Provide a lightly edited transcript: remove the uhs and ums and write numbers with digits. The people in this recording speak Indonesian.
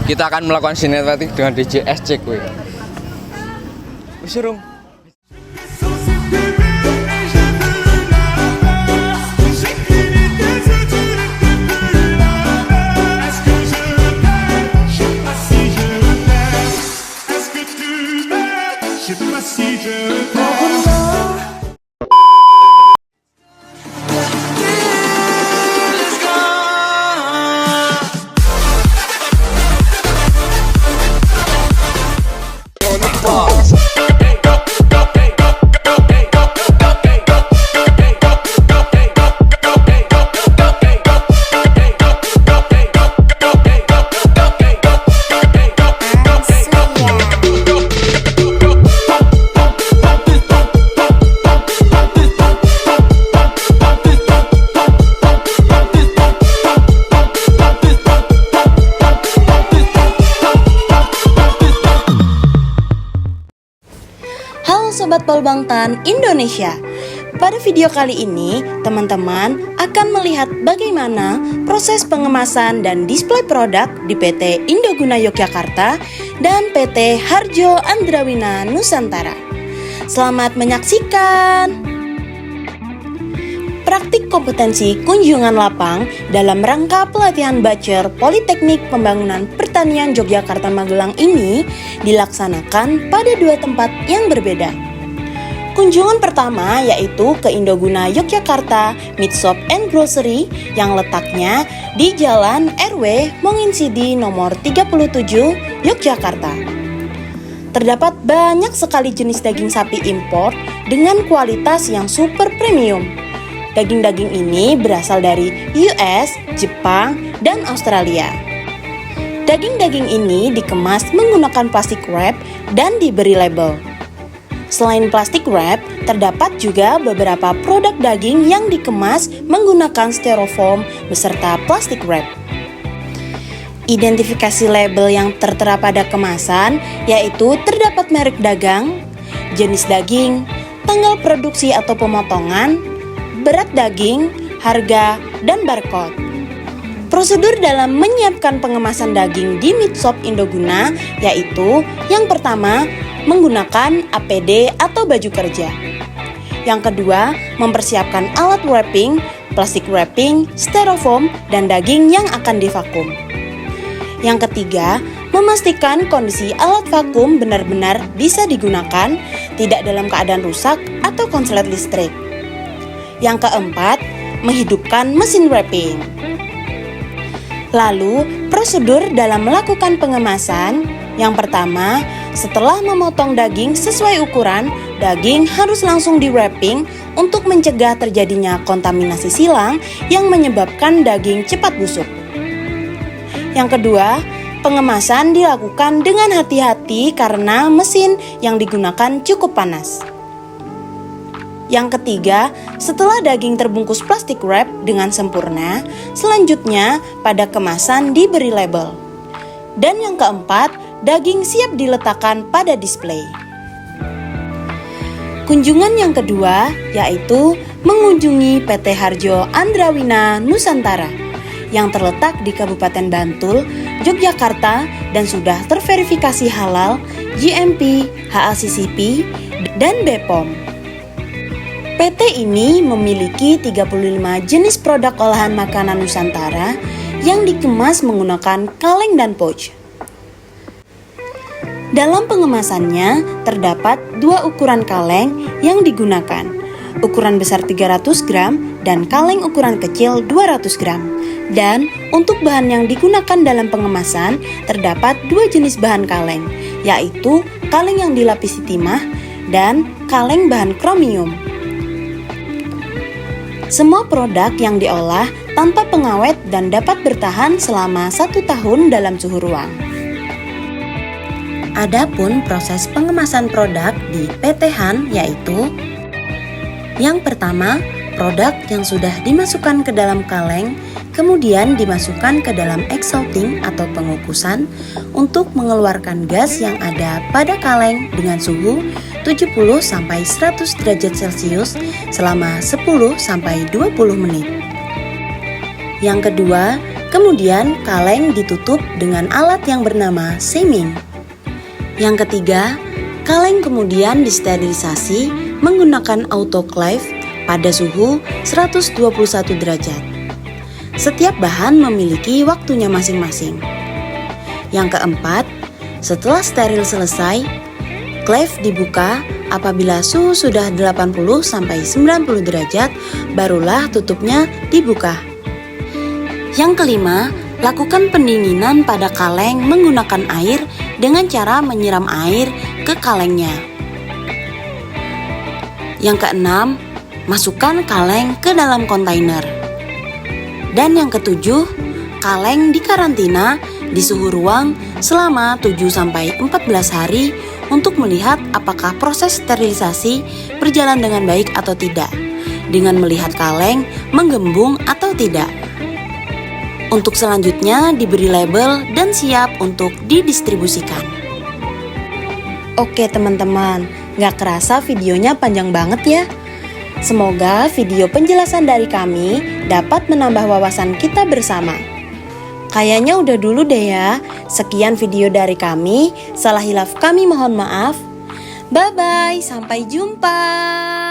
Kita akan melakukan sinetretik dengan DJ SC kuy. Wis urung. Sobat Polbangtan Indonesia. Pada video kali ini, teman-teman akan melihat bagaimana proses pengemasan dan display produk di PT Indoguna Yogyakarta dan PT Harjo Andrawina Nusantara. Selamat menyaksikan. Praktik kompetensi kunjungan lapang dalam rangka pelatihan Bachelor Politeknik Pembangunan Pertanian Yogyakarta Magelang ini dilaksanakan pada dua tempat yang berbeda. Kunjungan pertama yaitu ke Indoguna Yogyakarta Meat Shop and Grocery yang letaknya di Jalan RW Monginsidi nomor 37 Yogyakarta. Terdapat banyak sekali jenis daging sapi impor dengan kualitas yang super premium. Daging-daging ini berasal dari US, Jepang, dan Australia. Daging-daging ini dikemas menggunakan plastik wrap dan diberi label. Selain plastik wrap, terdapat juga beberapa produk daging yang dikemas menggunakan styrofoam beserta plastik wrap. Identifikasi label yang tertera pada kemasan yaitu terdapat merek dagang, jenis daging, tanggal produksi atau pemotongan, berat daging, harga, dan barcode. Prosedur dalam menyiapkan pengemasan daging di Meat Shop Indoguna yaitu yang pertama, menggunakan APD atau baju kerja. Yang kedua, mempersiapkan alat wrapping, plastik wrapping, styrofoam, dan daging yang akan divakum. Yang ketiga, memastikan kondisi alat vakum benar-benar bisa digunakan, tidak dalam keadaan rusak atau konslet listrik. Yang keempat, menghidupkan mesin wrapping. Lalu, prosedur dalam melakukan pengemasan. Yang pertama, setelah memotong daging sesuai ukuran, daging harus langsung di-wrapping untuk mencegah terjadinya kontaminasi silang yang menyebabkan daging cepat busuk. Yang kedua, pengemasan dilakukan dengan hati-hati karena mesin yang digunakan cukup panas. Yang ketiga, setelah daging terbungkus plastik wrap dengan sempurna, selanjutnya pada kemasan diberi label. Dan yang keempat, daging siap diletakkan pada display. Kunjungan yang kedua yaitu mengunjungi PT Harjo Andrawina Nusantara yang terletak di Kabupaten Bantul, Yogyakarta dan sudah terverifikasi halal, GMP, HACCP, dan BPOM. PT ini memiliki 35 jenis produk olahan makanan Nusantara yang dikemas menggunakan kaleng dan pouch. Dalam pengemasannya terdapat dua ukuran kaleng yang digunakan, ukuran besar 300 gram dan kaleng ukuran kecil 200 gram. Dan untuk bahan yang digunakan dalam pengemasan terdapat dua jenis bahan kaleng, yaitu kaleng yang dilapisi timah dan kaleng bahan kromium. Semua produk yang diolah tanpa pengawet dan dapat bertahan selama 1 tahun dalam suhu ruang. Adapun proses pengemasan produk di PT Han yaitu yang pertama, produk yang sudah dimasukkan ke dalam kaleng kemudian dimasukkan ke dalam exhausting atau pengukusan untuk mengeluarkan gas yang ada pada kaleng dengan suhu 70-100 derajat Celcius selama 10-20 menit. Yang kedua, Kemudian kaleng ditutup dengan alat yang bernama seaming. Yang ketiga, kaleng kemudian disterilisasi menggunakan autoclave pada suhu 121 derajat. Setiap bahan memiliki waktunya masing-masing. Yang keempat, setelah steril selesai, clave dibuka apabila suhu sudah 80-90 derajat, barulah tutupnya dibuka. Yang kelima, lakukan pendinginan pada kaleng menggunakan air dengan cara menyiram air ke kalengnya. Yang keenam, masukkan kaleng ke dalam kontainer. Dan yang ketujuh, kaleng dikarantina di suhu ruang selama 7-14 hari untuk melihat apakah proses sterilisasi berjalan dengan baik atau tidak, dengan melihat kaleng menggembung atau tidak. Untuk selanjutnya diberi label dan siap untuk didistribusikan. Oke teman-teman, gak kerasa videonya panjang banget ya. Semoga video penjelasan dari kami dapat menambah wawasan kita bersama. Kayaknya udah dulu deh ya. Sekian video dari kami. Salah hilaf kami mohon maaf. Bye-bye, sampai jumpa.